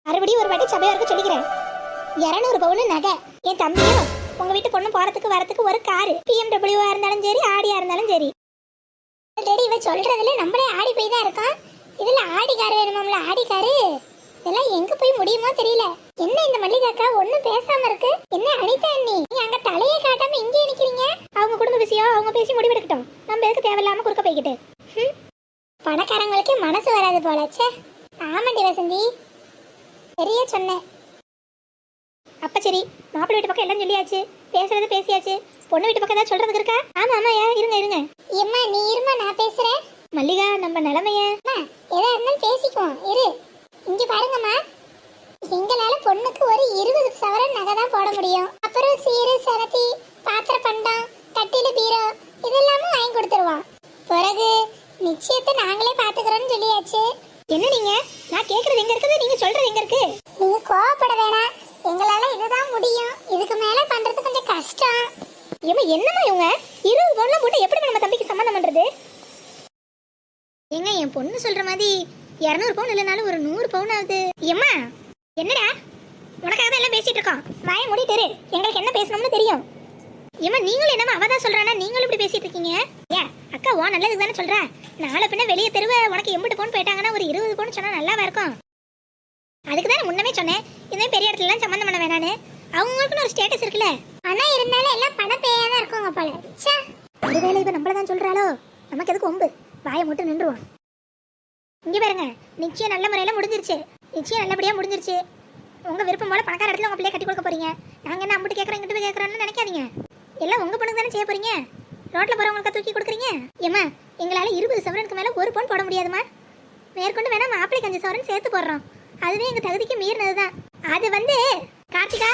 மறுபடியும் ஒரு வாட்டி சபையாருக்கு சொல்லிக்கிறேன். 200 பவுன் நகை, என் தம்பியும் உங்க வீட்டு பொண்ணு போறதுக்கு வரதுக்கு ஒரு காரு, BMW இருந்தாலும் சரி, ஆடியா இருந்தாலும் சரி. ஆல்ரெடி இவ சொல்றதுல நம்மளே ஆடி போய் தான் இருக்கோம். இதுல ஆடி கார் வேணுமாம்ல, ஆடி காரு. இதெல்லாம் எங்க போய் முடியுமோ தெரியல. என்ன இந்த மல்லிகாக்கா ஒண்ணும் பேசாம இருக்கு? என்ன அனிதா அண்ணி, நீ அங்க தலையே காட்டாம இங்கே நிக்கிறீங்க? அவங்க குடும்ப விஷயம் அவங்க பேசி முடிவெடுக்கட்டும். நம்ம எதுக்கு தேவையில்லாம குறுக்க போய்கிட்டு? பணக்காரங்களுக்கு மனசு வராது போலச்சே. ஆமாண்டி வசந்தி, சரியா சொன்னேன். அப்ப சரி, மாப்பிள்ளை வீட்டு பக்கம் எல்லாம் சொல்லியாச்சு, பேசுறது பேசியாச்சு. பொண்ணு வீட்டு பக்கம் ஏதாவது சொல்றதுக்கு இருக்கா? ஆமா ஆமா, இருங்க இருங்க. ஏம்மா நீ இருமா, நான் பேசுறேன். மல்லிகா, நம்ம நிலைமைய எதா இருந்தாலும் பேசிக்குவோம், இரு. இங்க பாருங்கம்மா, எங்களால பொண்ணுக்கு ஒரு 20 சவரன் நகை தான் போட முடியும். அப்புறம் சீரு சரத்தி, பாத்திர பண்டம், கட்டில பீரோ இதெல்லாமும் வாங்கி கொடுத்துருவோம். பிறகு நிச்சயத்தை நாங்களே பாத்துக்கிறோம்னு சொல்லியாச்சு. என்ன நீங்க, நான் கேக்குறது எங்க இருக்குது, நீங்க சொல்றது எங்க இருக்கு? நீங்க கோவப்பட வேணாம், எங்களால இதுதான் முடியும். இதுக்கு மேல பண்றது கொஞ்சம் கஷ்டம். ஏமா என்னமா இவங்க 20 பவுன்ல போட்டு எப்படி நம்ம தம்பிக்கு சம்மந்தம் பண்றது? ஏங்க என் பொண்ணு சொல்ற மாதிரி 200 பவுன் இல்லைனாலும் ஒரு 100 பவுன் ஆகுது. ஏம்மா என்னடா, உனக்காக தான் எல்லாம் பேசிட்டு இருக்கோம். வாயை மூடிட்டு இரு, எங்களுக்கு என்ன பேசணும்னு தெரியும். ஏம்மா நீங்களும் என்னமா அவதான் சொல்றானா, நீங்களும் இப்படி பேசிட்டு இருக்கீங்க? ஏன் அக்கா ஓ நல்லதுக்கு தானே சொல்றேன். நாளை பின்ன வெளியே தெருவை உனக்கு 80 பவுன் போயிட்டாங்கன்னா ஒரு 20 பவுன் சொன்னா நல்லாவா இருக்கும்? அதுக்கு தானே முன்னமே சொன்னேன், இந்த பெரிய இடத்துல எல்லாம் சம்மந்தம் பண்ண வேணான்னு. அவங்களுக்குன்னு ஒரு ஸ்டேட்டஸ் இருக்குல்ல. ஆனா இருந்தாலும் எல்லாம் பண பேயா தான் இருக்குங்க போல. ஒருவேளை இப்ப நம்மளதான் சொல்றாளோ, நமக்கு எதுக்கு ஒம்பு, வாயை மட்டும் நின்றுவோம். இங்க பாருங்க, நிச்சயம் நல்ல முறையில முடிஞ்சிருச்சு, நிச்சயம் நல்லபடியா முடிஞ்சிருச்சு. உங்க விருப்பம் போல பணக்கார இடத்துல உங்க பிள்ளைய கட்டி கொடுக்க போறீங்க. நாங்க என்ன அம்பிட்டு கேட்கறோம் இங்கிட்டு போய் கேட்கறோம்னு நினைக்காதீங்க. எல்லாம் உங்க பொண்ணுக்கு தானே செய்ய போறீங்க. ரோட்ல போறவங்களுக்கு தூக்கி கொடுக்குறீங்க. ஏமா எங்களால 20 சவரனுக்கு மேல ஒரு பவுன் போட முடியாதுமா. மேற்கொண்டு வேணா மாப்பிள்ளைக்கு 5 சவரன் சேர்த்து போடுறோம். அதுவே எங்க தகுதிக்கு மீறினதுதான். அது வந்து கார்த்திகா,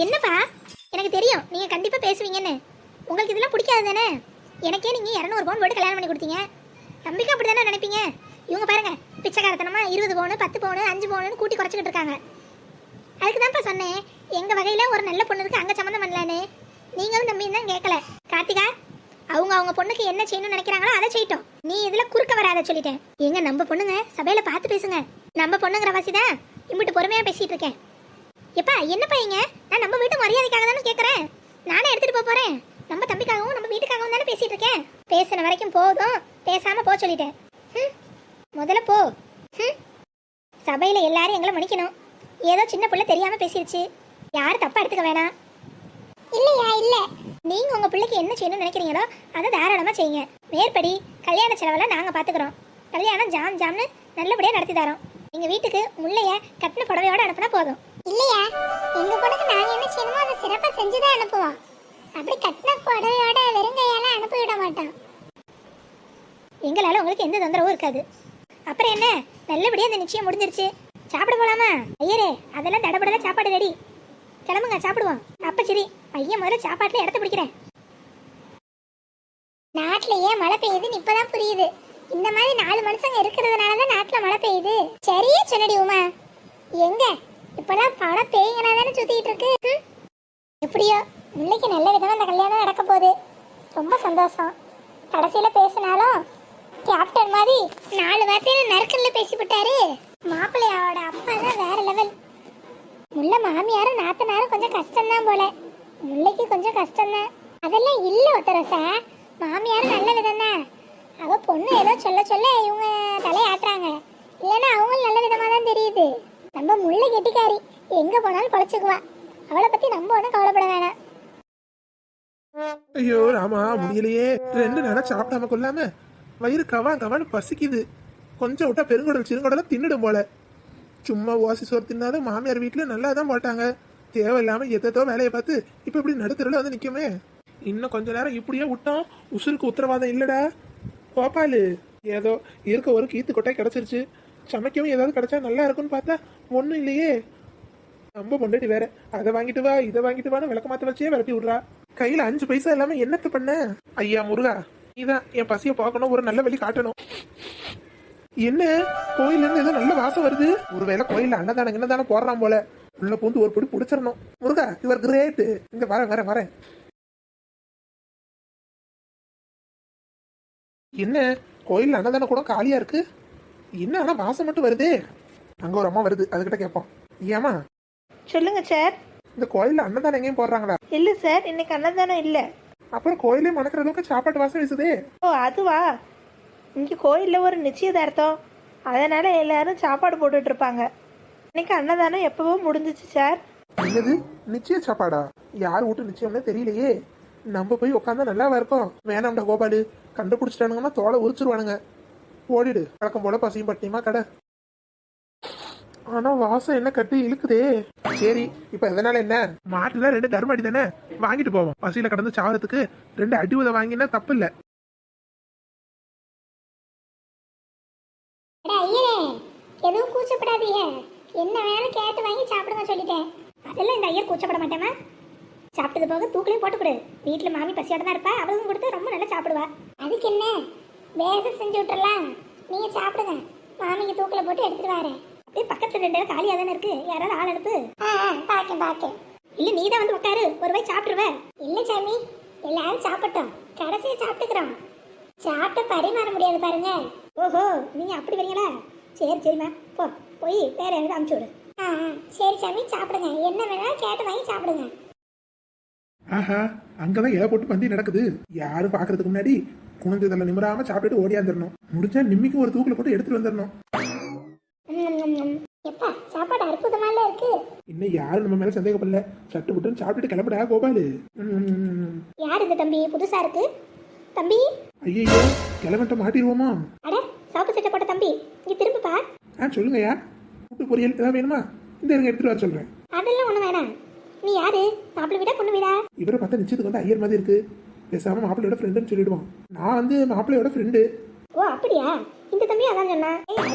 என்னப்பா, எனக்கு தெரியும் நீங்க கண்டிப்பா பேசுவீங்கன்னு. உங்களுக்கு இதெல்லாம் பிடிக்காது தானே. எனக்கே நீங்க 200 பவுன் போட்டு கல்யாணம் பண்ணி கொடுத்தீங்க. தம்பிக்கு அப்படி தானே நினைப்பீங்க. இவங்க பாருங்க, பிச்சைக்காரத்தனமா 20 பவுன் 10 பவுன் 5 பவுன் கூட்டி குறைச்சிக்கிட்டு இருக்காங்க. அதுக்கு தான்ப்பா சொன்னேன், எங்க வகையில ஒரு நல்ல பொண்ணு இருக்கு, அங்க சம்மந்தம் பண்ணலான்னு. நீங்களும் தம்பியும் தான் கேட்கல. கார்த்திகா, அவங்க பொண்ணுக்கு என்ன செய்யணும்னு நினைக்கிறாங்களோ அதை செய்யட்டும். நீ இதுல குறுக்க வராத சொல்லிட்டேன். எங்க நம்ம பொண்ணுங்க சபையில பார்த்து பேசுங்க. நம்ம பொண்ணுங்கிற வாசிதான் இம்பிட்டு பொறுமையா பேசிட்டு இருக்கேன். எப்பா என்னப்பா இங்க, நான் நம்ம வீட்டு மரியாதைக்காக தானே கேட்கறேன். நானே எடுத்துட்டு போறேன். நம்ம தம்பிக்காகவும் நம்ம வீட்டுக்காகவும் தானே பேசிட்டு இருக்கேன். பேசின வரைக்கும் போதும், பேசாம போ சொல்லிட்டேன். முதல்ல போ. சபையில எல்லாரும் எங்களை மன்னிக்கணும். ஏதோ சின்ன பிள்ளை தெரியாம பேசிருச்சு, யாரும் தப்பா எடுத்துக்க வேணாம். இல்லையா இல்ல, நீங்க உங்க பிள்ளைக்கு என்ன செய்யணும்னு நினைக்கிறீங்களோ அதை தாராளமா செய்யுங்க. மேற்படி கல்யாண செலவெல்லாம் நாங்க பாத்துக்கிறோம். கல்யாணம் ஜாம் ஜாம்னு நல்லபடியா நடத்தி தரோம். எங்க வீட்டுக்கு முள்ளைய கட்டின புடவையோட அனுப்புனா போதும். இல்லையா, எங்க பொண்ணுக்கு நாங்க என்ன செய்யணுமோ அதை சிறப்பா செஞ்சுதான் அனுப்புவோம். அப்படி கட்டின புடவையோட வெறுங்கையால அனுப்பி விட மாட்டோம். எங்களால உங்களுக்கு எந்த தொந்தரவும் இருக்காது. அப்புறம் என்ன, நல்லபடியா அந்த நிச்சயம் முடிஞ்சிருச்சு. சாப்பிட போலாமா? ஐயரே, அதெல்லாம் தடபடல சாப்பாடு ரெடி. கிளம்புங்க சாப்பிடுவோம். அப்ப சரி, பையன் முதல்ல சாப்பாட்டுல இடத்த பிடிக்கிறேன். நாட்டுல ஏன் மழை பெய்யுதுன்னு இப்பதான் புரியுது. இந்த மாதிரி 4 மனுஷங்க இருக்கிறதுனாலதான் நாட்டுல மழை பெய்யுது. சரியா சொன்னடி உமா. எங்க இப்பதான் மழை பெய்யுங்கனாதானே சுத்திட்டு இருக்கு. எப்படியோ இன்னைக்கு நல்ல விதமா அந்த கல்யாணம் நடக்க போகுது. ரொம்ப சந்தோஷம். கடைசியில பேசினாலும் கேப்டன் மாதிரி 4 வார்த்தையில நறுக்கல்ல பேசிவிட்டாரு. மாப்பிள்ளையோட அப்பா தான் வேற லெவல். முல்லை மாமியாரும் நாத்தனாரும் கொஞ்சம் கஷ்டம்தான் போல. முல்லைக்கு கொஞ்சம் கஷ்டம்தான். அதெல்லாம் இல்ல ஒத்தரசா, மாமியாரும் நல்ல விதம் தான். அவ பொண்ணு ஏதோ சொல்ல சொல்ல இவங்க தலையாட்டுறாங்க. இல்லைன்னா அவங்களும் நல்ல விதமா தான் தெரியுது. நம்ம முல்லை கெட்டிக்காரி, எங்க போனாலும் பொழைச்சுக்குவா. அவளை பத்தி நம்ம ஒன்றும் கவலைப்பட வேணாம். ஐயோ ராமா, முடியலையே. 2 நேரம் சாப்பிடாம கொள்ளாம வயிறு கவான்னு பசிக்குது. கொஞ்சம் விட்டா பெருங்குடல் சிறுங்குடல தின்னுடும் போல. சும்மா ஓசி சோறு தின்னாலும் மாமியார் வீட்டுல நல்லா தான் போட்டாங்க. தேவையில்லாம எதோ வேலையை பார்த்து இப்ப இப்படி நடுத்தருல வந்து நிக்குமே. இன்னும் கொஞ்ச நேரம் இப்படியே விட்டோம், உசுருக்கு உத்தரவாதம் இல்லடா. கோபாலு, ஏதோ இருக்க ஒரு கீத்து கொட்டை கிடைச்சிருச்சு. சமைக்கவும் ஏதாவது கிடைச்சா நல்லா இருக்கும்னு பார்த்தா ஒன்றும் இல்லையே. ரொம்ப பொண்டாட்டி வேற, அதை வாங்கிட்டு வா இதை வாங்கிட்டு வான்னு விளக்க மாத்த வச்சே விரட்டி விடுறா. கையில 5 பைசா இல்லாம என்னத்த பண்ண? ஐயா முருகா, நீதான் என் பசிய பார்க்கணும், ஒரு நல்ல வழி காட்டணும். என்ன கோயில்ல இருந்து ஏதோ நல்ல வாசம் வருது. ஒருவேளை கோயில்ல அன்னதானம் என்னதானே போடுறான் போல. உள்ள பூந்து ஒரு பொடி புடிச்சிடணும். முருகா, இவர் கிரேட். இங்க வரேன். என்ன கோயில்ல அன்னதானம் கூட காலியா இருக்கு. என்ன ஆனா வாசம் மட்டும் வருது. அங்க ஒரு அம்மா வருது, அதுகிட்ட கேட்போம். ஏமா சொல்லுங்க சார். இந்த கோயில்ல அன்னதானம் எங்கேயும் போடுறாங்களா? இல்லை சார், இன்னைக்கு அன்னதானம் இல்லை. அப்புறம் கோயிலே மணக்கிற அளவுக்கு சாப்பாட்டு வாசம் வீசுதே. ஓ அதுவா, இங்கே கோயிலில் ஒரு நிச்சயதார்த்தம், அதனால எல்லாரும் சாப்பாடு போட்டுட்டு இருப்பாங்க. இன்னைக்கு அன்னதானம் எப்பவோ முடிஞ்சிச்சு சார். என்னது நிச்சய சாப்பாடா? யார் வீட்டு நிச்சயம்னு தெரியலையே. நம்ம போய் உட்காந்தா நல்லாவா இருக்கும்? வேணாம்டா கோபாலு, கண்டுபிடிச்சிட்டானுங்கன்னா தோலை உரிச்சிருவானுங்க. ஓடிடு, வழக்கம் போல பசியும் பட்டினியுமா கடை. ஆனா வாசம் என்ன கட்டி இழுக்குதே. சரி, இப்ப எதனால என்ன? மாட்டுல 2 தர்ம அடி தானே, வாங்கிட்டு போவோம். பசியில கடந்து சாவறதுக்கு 2 அடி உத வாங்கினா தப்பு இல்ல. ஐயரே, எதுவும் கூச்சப்படாதீங்க. என்ன வேணாலும் கேட்டு வாங்கி சாப்பிடுங்க சொல்லிட்டேன். அதெல்லாம் இந்த ஐயர் கூச்சப்பட மாட்டேமா. சாப்பிட்டது போக தூக்கிலையும் போட்டு கொடு. வீட்டில் மாமி பசியோட தான் இருப்பா, அவளுக்கும் கொடுத்து ரொம்ப நல்லா சாப்பிடுவா. அதுக்கு என்ன, வேக செஞ்சு விட்டுறலாம். நீங்க சாப்பிடுங்க, மாமிக்கு தூக்கில போட்டு எடுத்துட்டு வரேன். அப்படியே பக்கத்துல 2 காலியாக தானே இருக்கு, யாராவது ஆள் அனுப்பு. பாக்கேன். இல்ல நீ தான் வந்து உட்காரு, ஒரு வாய் சாப்பிட்டுருவ. இல்ல சாமி, எல்லாரும் சாப்பிட்டோம், கடைசியை சாப்பிட்டுக்கிறோம். சாப்பிட்ட பரிமாற முடியாது பாருங்க. ஓஹோ, நீங்க அப்படி வரீங்களா? சரிம்மா, போய் வேற யாராவது அனுப்பிச்சு விடு. சரி சாமி, சாப்பிடுங்க. என்ன வேணாலும் கேட்டு வாங்கி சாப்பிடுங்க. ஆஹா, அங்கதான் இலை போட்டு பந்தி நடக்குது. யாரும் பாக்குறதுக்கு முன்னாடி குணந்ததெல்லாம் நிமிராம சாப்பிட்டுட்டு ஓடியாந்துடணும். முடிஞ்சா நிம்மிக்கு ஒரு தூக்கில போட்டு எடுத்துட்டு வந்துடணும். எப்பா, சாப்பாடு அற்புதமால இருக்கு. இன்னும் யாரும் நம்ம மேல சந்தேகப்படல. சட்டு புட்டுன்னு சாப்பிட்டுட்டு கிளம்புடா கோபாலு. யார் இந்த தம்பி? புதுசா இருக்கு தம்பி. ஐயோ, கிளம்பிட்ட மாட்டிடுவோமா? அட, சாப்பு சட்டை போட்ட தம்பி, இங்க திரும்புப்பா. சொல்லுங்கய்யா. கூட்டு பொரியல் ஏதாவது வேணுமா? இந்த இருங்க, எடுத்துட்டு வர சொல்றேன். அதெல்லாம் ஒண்ணு வேணாம். நீ யாரு? மாப்பிள்ளை வீடா பொண்ணு வீடா? இவரை பார்த்தா நிச்சயத்துக்கு வந்து ஐயர் மாதிரி இருக்கு. பேசாம மாப்பிள்ளையோட ஃப்ரெண்டுன்னு சொல்லிடுவான். நான் வந்து மாப்பிள்ளையோட ஃப்ரெண்டு. ஓ அப்படியா? இந்த தம்பி அதான் சொன்னா.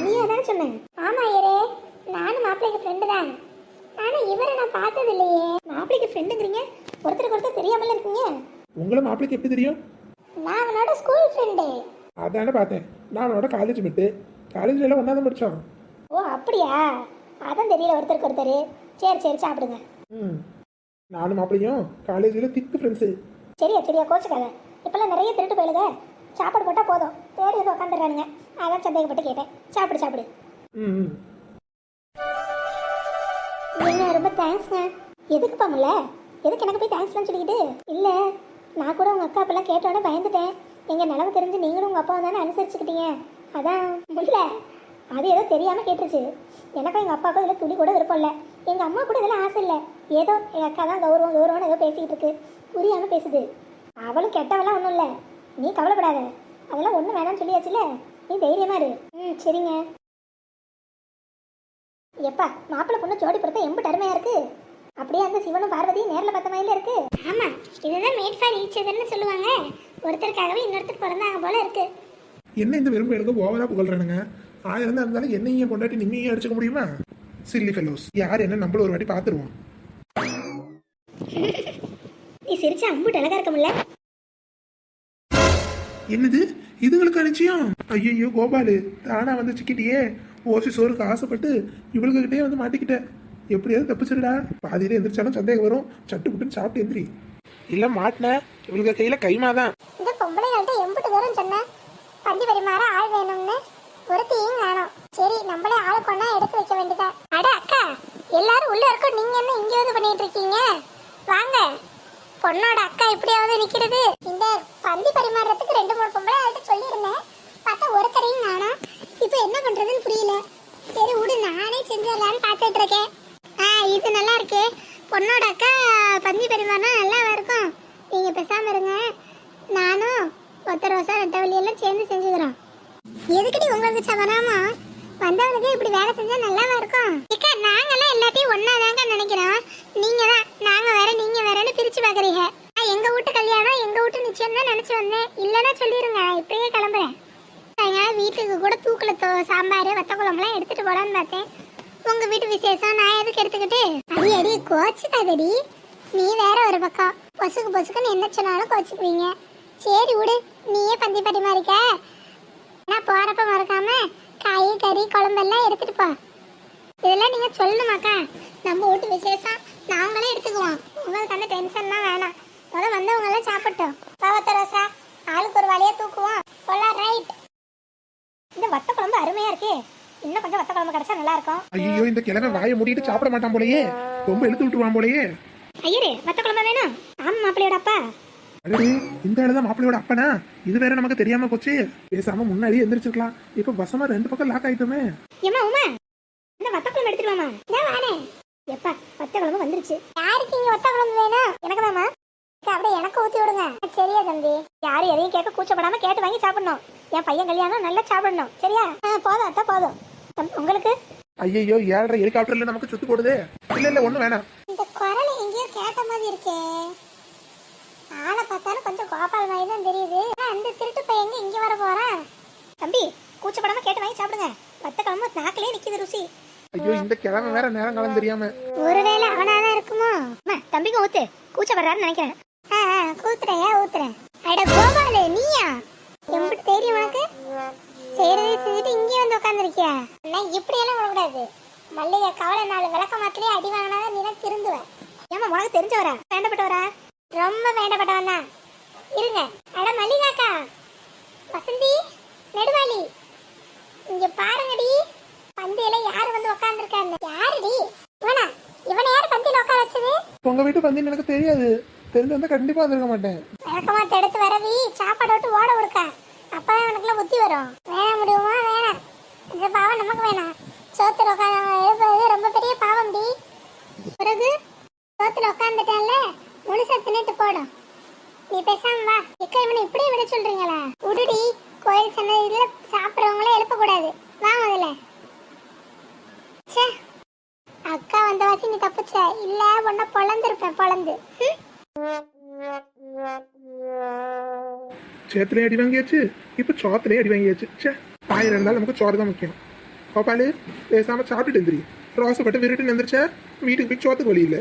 நீ அதான் சொன்ன. ஆமா ஐயரே, நானும் மாப்பிள்ளைக்கு ஃப்ரெண்டு தான். ஆனா இவரை நான் பார்த்தது இல்லையே. மாப்பிள்ளைக்கு ஃப்ரெண்டுங்கிறீங்க, ஒருத்தருக்கு ஒருத்தர் தெரியாமல இருக்கீங்க. உங்களை மாப்பிள்ளைக்கு எப்படி தெரியும்? நான் அவனோட ஸ்கூல் ஃப்ரெண்டு. அதானே பார்த்தேன். நான் அவனோட காலேஜ் மெட்டு. காலேஜ்ல எல்லாம் ஒன்னா தான் படிச்சோம். ஓ அப்படியா? அதான் தெரியல ஒருத்தருக்கு ஒருத்தர். சரி சாப்பிடுங்க. நானும் மாப்பிள்ளையும் காலேஜில் திக்கு ஃப்ரெண்ட்ஸு. சரியா கோச்சுக்காத. இப்பெல்லாம் நிறைய திருட்டு போயிடுங்க. சாப்பாடு போட்டா போதும், தேடி வந்து உட்காந்துடுறானுங்க. அதான் சந்தேகப்பட்டு கேட்டேன். சாப்பிடு. ஏங்க, ரொம்ப தேங்க்ஸ்ங்க. எதுக்கு பாமுல்ல? எதுக்கு எனக்கு போய் தேங்க்ஸ்லாம் சொல்லிக்கிட்டு? இல்லை, நான் கூட உங்கள் அக்கா அப்பெல்லாம் கேட்டோன்னே பயந்துட்டேன். எங்கள் நிலவு தெரிஞ்சு நீங்களும் உங்கள் அப்பாவும் தானே அனுசரிச்சுக்கிட்டீங்க. அதான் இல்லை, அது ஏதோ தெரியாமல் கேட்டுருச்சு. எனக்கும் எங்கள் அப்பாவுக்கும் இதில் துளி கூட விருப்பம் இல்லை. எங்கள் அம்மா கூட இதெல்லாம் ஆசை இல்லை. ஏதோ எங்கள் அக்கா தான் கௌரவம்னு ஏதோ பேசிக்கிட்டு இருக்கு. புரியாமல் பேசுது. அவளும் கெட்டவெல்லாம் ஒன்றும் இல்லை, நீ கவலைப்படாத. அதெல்லாம் ஒன்றும் வேணாம்னு சொல்லியாச்சுல, நீ தைரியமா இரு. சரிங்க. எப்பா, மாப்பிள்ளை பொண்ணு ஜோடி பொறுத்த எம்பு அருமையா இருக்கு. அப்படியே அந்த சிவனும் பார்வதியும் நேரில் பார்த்த மாதிரில இருக்கு. ஆமா, இதுதான் மேட் ஃபார் ஈச் அதர்னு சொல்லுவாங்க. ஒருத்தருக்காகவே இன்னொருத்தர் பிறந்தாங்க போல இருக்கு. என்ன இந்த விரும்ப எடுக்க ஓவரா புகழ்றானுங்க. 1000 தான் இருந்தாலும் என்னையும் கொண்டாட்டி நிம்மையும் அடிச்சுக்க முடியுமா? Chilli fellows. யார் என்ன நம்மள ஒரு வாட்டி பார்த்துருவோம். நீ சிரிச்சா அம்புட்டு அழகா இருக்கும்ல. என்னது இதுங்களுக்கு நிச்சயம்? ஐயோ கோபாலு, தானா வந்து சிக்கிட்டியே. ஓசி சோறுக்கு ஆசைப்பட்டு இவளுக்கிட்டே வந்து மாட்டிக்கிட்ட. எப்படியாவது தப்பிச்சிருடா. பாதியில எந்திரிச்சாலும் சந்தேகம் வரும். சட்டு புட்டுன்னு சாப்பிட்டு எந்திரி. இல்ல மாட்டின இவளுக்கு கையில கைமாதான். இந்த பொம்பளைகள்ட்ட எம்புட்டு தூரம் சொன்ன பந்தி பரிமாற ஆள் வேணும்னு, ஒருத்தையும் வேணும். சரி, நம்மளே ஆளு கொண்டா எடுத்து வைக்க வேண்டியதா. அட அக்கா, எல்லாரும் உள்ள இருக்கோம், நீங்க என்ன இங்க வந்து பண்ணிட்டு இருக்கீங்க? வாங்க. பொண்ணோட அக்கா இப்படியாவது நிக்கிறது. இந்த பந்தி பரிமாறதுக்கு 2-3 பொம்பளை ஆள்கிட்ட சொல்லியிருந்தேன். பார்த்தா ஒருத்தரையும் காணோம். இப்போ என்ன பண்றதுன்னு புரியல. சரி விடு, நானே செஞ்சிடலான்னு பார்த்துட்டு இருக்கேன். இது நல்லா இருக்கு. பொண்ணோட அக்கா பந்தி பரிமாறினா நல்லா இருக்கும். நீங்க பேசாம இருங்க, நானும் ஒத்த ரோசா ரெட்டவள்ளி எல்லாம் சேர்ந்து செஞ்சுக்கிறோம். எதுக்கடி உங்களுக்கு சவராமா? வந்தவனுக்கு இப்படி வேலை செஞ்சா நல்லாவா இருக்கும்? அக்கா, நாங்கெல்லாம் எல்லாத்தையும் ஒன்னாதாங்க நினைக்கிறோம். நீங்க தான் நாங்க வேற நீங்க வேறன்னு பிரிச்சு பாக்குறீங்க. எங்க வீட்டு கல்யாணம் எங்க வீட்டு நிச்சயம் தான் நினைச்சு வந்தேன். இல்லைன்னா சொல்லிருங்க, இப்பயே கிளம்புறேன். அதனால வீட்டுக்கு கூட தூக்கல சாம்பார் வத்த குழம்புலாம் எடுத்துட்டு போலான்னு பார்த்தேன். உங்க வீட்டு விசேஷம் நான் எதுக்கு எடுத்துக்கிட்டு? அடி கோச்சுக்காதடி. நீ வேற ஒரு பக்கம் பொசுக்குன்னு என்ன சொன்னாலும் கோச்சுக்குவீங்க. சரி விடு, நீயே பந்தி பரிமாறிக்க. நான் போறப்ப மறக்காம காய் கறி குழம்பெல்லாம் எடுத்துட்டு போ. இதெல்லாம் நீங்க சொல்லணுமாக்கா? நம்ம வீட்டு விசேஷம், நாங்களே எடுத்துக்குவோம். உங்களுக்கு அந்த டென்ஷன்லாம் வேணாம். வந்தவங்க எல்லாம் சாப்பிட்டோம். பாவத்த ரோசா, ஆளுக்கு ஒரு வழியா தூக்குவோம். ரைட். இந்த வத்த குழம்பு அருமையா இருக்கே. இன்னும் கொஞ்சம் வத்த குழம்பு கிடைச்சா நல்லா இருக்கும். ஐயோ இந்த கிழமை வாயை மூடிட்டு சாப்பிட மாட்டான் போலயே, ரொம்ப இழுத்து விட்டுருவான் போலயே. ஐயரே வத்த குழம்பு வேணும். ஆமா மாப்பிள்ளையோட அப்பா. அடடே இந்த இடதான் மாப்பிள்ளையோட அப்பனா, இது வேற நமக்கு தெரியாம போச்சு. பேசாம முன்னாடியே எந்திரிச்சிருக்கலாம், இப்ப பசமா ரெண்டு பக்கம் லாக் ஆயிட்டோமே. ஏமா உமா இந்த வத்த குழம்பு எடுத்துட்டு வாமா. நான் வானே. எப்பா வத்த குழம்பு வந்துருச்சு. யாருக்கு இங்க வத்த குழம்பு வேணும்? எனக்கு தாமா. அப்படியே எனக்கு ஊத்தி விடுங்க. சரியா தம்பி? யாரும் எதையும் கேட்க கூச்சப்படாம கேட்டு வாங்கி சாப்பிடணும். என் பையன் கல்யாணம் நல்லா சாப்பிடணும். சரியா? போதும் அத்தா போதும். உங்களுக்கு ஐயோ 7:30 ஹெலிகாப்டர்ல நமக்கு சுத்து போடுதே. இல்ல ஒண்ணு வேணாம். இந்த குரல் எங்கேயோ கேட்ட மாதிரி இருக்கே. ஆளை பார்த்தாலும் கொஞ்சம் கோபால் மாதிரி தான் தெரியுது. அந்த திருட்டு பையன் இங்க வர போறான். தம்பி கூச்சப்படாம கேட்டு வாங்கி சாப்பிடுங்க. வத்த குழம்பு நாக்கிலே நிக்குது ருசி. ஐயோ இந்த கிழமை வேற நேரம் காலம் தெரியாம. ஒருவேளை அவனாதான் இருக்குமோ? தம்பிக்கு ஊத்து, கூச்சப்படுறான்னு நினைக்கிறேன். ஊத்துறேன். அட கோபாலு நீயா? எப்படி தெரியும் உனக்கு? சரி செஞ்சுட்டு இங்கே வந்து உட்காந்துருக்கியா? இப்படி எல்லாம் விடக்கூடாது. மல்லிகை கவலை 4 விளக்க மாத்திலே அடி வாங்கினாதான் நீ தான் திருந்துவேன். ஏமா உனக்கு தெரிஞ்சவரா வேண்டப்பட்டவரா? ரொம்ப வேண்டப்பட்டவன் தான். இருங்க. அட மல்லிகாக்கா, வசந்தி, நெடுவாளி, இங்க பாருங்கடி. பந்தியில யாரு வந்து உட்காந்துருக்காங்க? யாருடி இவனா? இவனை யாரு பந்தியில உட்கார வச்சது? உங்க வீட்டு பந்தின்னு எனக்கு தெரியாது, தெரிஞ்சு கண்டிப்பா வந்திருக்க மாட்டேன். விளக்கமாத்த எடுத்து வரவி சாப்பாடு விட்டு ஓட விடுக்க. அப்பதான் எனக்குலாம் புத்தி வரும். வேணாம் முடியுமா? வேணாம். இந்த பாவம் நமக்கு வேணாம். சோத்துல உட்காந்து எழுப்புறது ரொம்ப பெரிய பாவம் டி. பிறகு சோத்துல உட்காந்துட்டேன்ல, முழுசா தின்னுட்டு போடும். நீ பேசாம வா. இக்கா இவனை இப்படியே விட சொல்றீங்களா? உடுடி. கோயில் சன்னதியில சாப்பிடுறவங்களே எழுப்பக்கூடாது. வா முதல்ல. அக்கா வந்த வாசி நீ தப்புச்ச. இல்ல உன்ன பொழந்திருப்பேன் பொழந்து. சேத்துல அடி வாங்கியாச்சு, இப்ப சோத்திலே அடி வாங்கியாச்சு. சே 1000 இருந்தாலும் நமக்கு சோறு தான் முக்கியம். கோபாலு பேசாம சாப்பிட்டுட்டு எந்திரி. ரோசப்பட்டு விருட்டு எந்திரிச்சா வீட்டுக்கு போய் சோத்துக்கு வழி இல்லை.